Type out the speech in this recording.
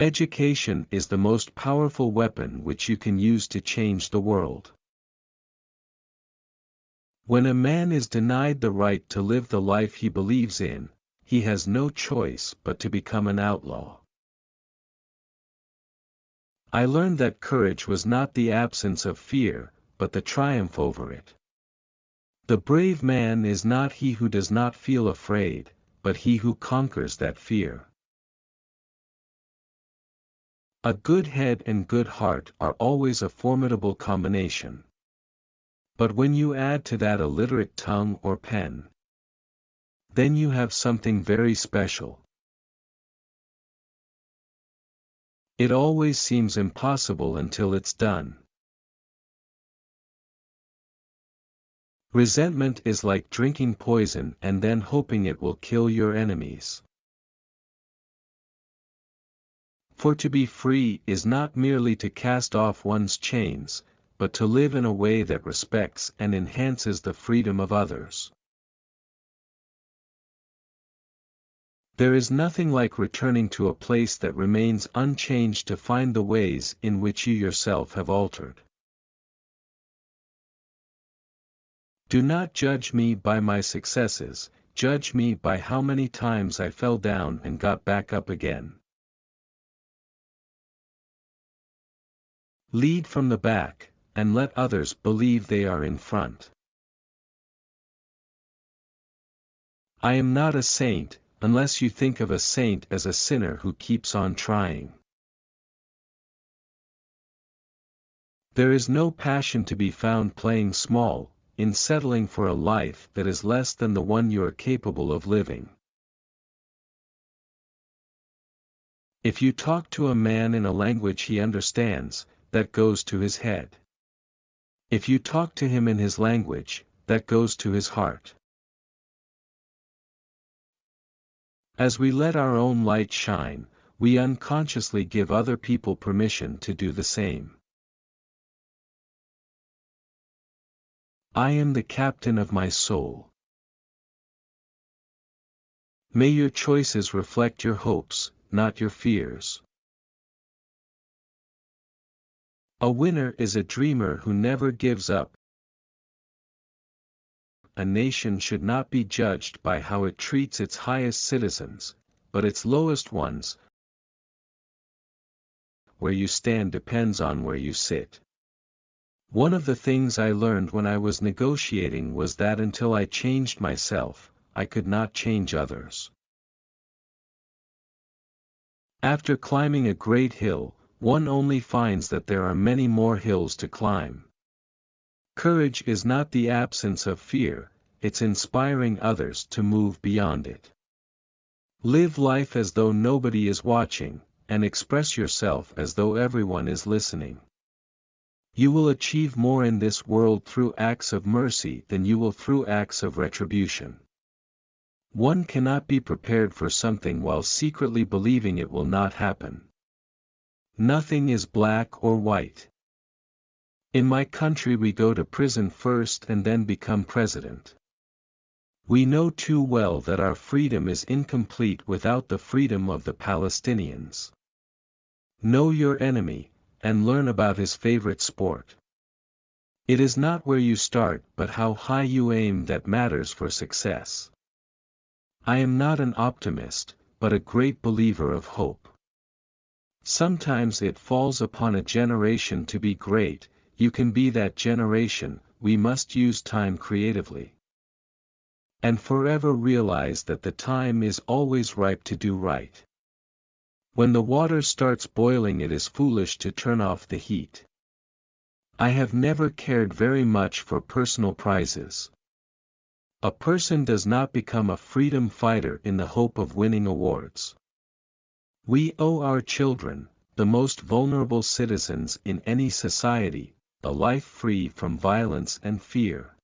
Education is the most powerful weapon which you can use to change the world. When a man is denied the right to live the life he believes in, he has no choice but to become an outlaw. I learned that courage was not the absence of fear, but the triumph over it. The brave man is not he who does not feel afraid, but he who conquers that fear. A good head and good heart are always a formidable combination. But when you add to that a literate tongue or pen, then you have something very special. It always seems impossible until it's done. Resentment is like drinking poison and then hoping it will kill your enemies. For to be free is not merely to cast off one's chains, but to live in a way that respects and enhances the freedom of others. There is nothing like returning to a place that remains unchanged to find the ways in which you yourself have altered. Do not judge me by my successes, judge me by how many times I fell down and got back up again. Lead from the back, and let others believe they are in front. I am not a saint, unless you think of a saint as a sinner who keeps on trying. There is no passion to be found playing small, in settling for a life that is less than the one you are capable of living. If you talk to a man in a language he understands, that goes to his head. If you talk to him in his language, that goes to his heart. As we let our own light shine, we unconsciously give other people permission to do the same. I am the captain of my soul. May your choices reflect your hopes, not your fears. A winner is a dreamer who never gives up. A nation should not be judged by how it treats its highest citizens, but its lowest ones. Where you stand depends on where you sit. One of the things I learned when I was negotiating was that until I changed myself, I could not change others. After climbing a great hill, one only finds that there are many more hills to climb. Courage is not the absence of fear, it's inspiring others to move beyond it. Live life as though nobody is watching, and express yourself as though everyone is listening. You will achieve more in this world through acts of mercy than you will through acts of retribution. One cannot be prepared for something while secretly believing it will not happen. Nothing is black or white. In my country we go to prison first and then become president. We know too well that our freedom is incomplete without the freedom of the Palestinians. Know your enemy, and learn about his favorite sport. It is not where you start but how high you aim that matters for success. I am not an optimist, but a great believer of hope. Sometimes it falls upon a generation to be great. You can be that generation. We must use time creatively. And forever realize that the time is always ripe to do right. When the water starts boiling, it is foolish to turn off the heat. I have never cared very much for personal prizes. A person does not become a freedom fighter in the hope of winning awards. We owe our children, the most vulnerable citizens in any society, a life free from violence and fear.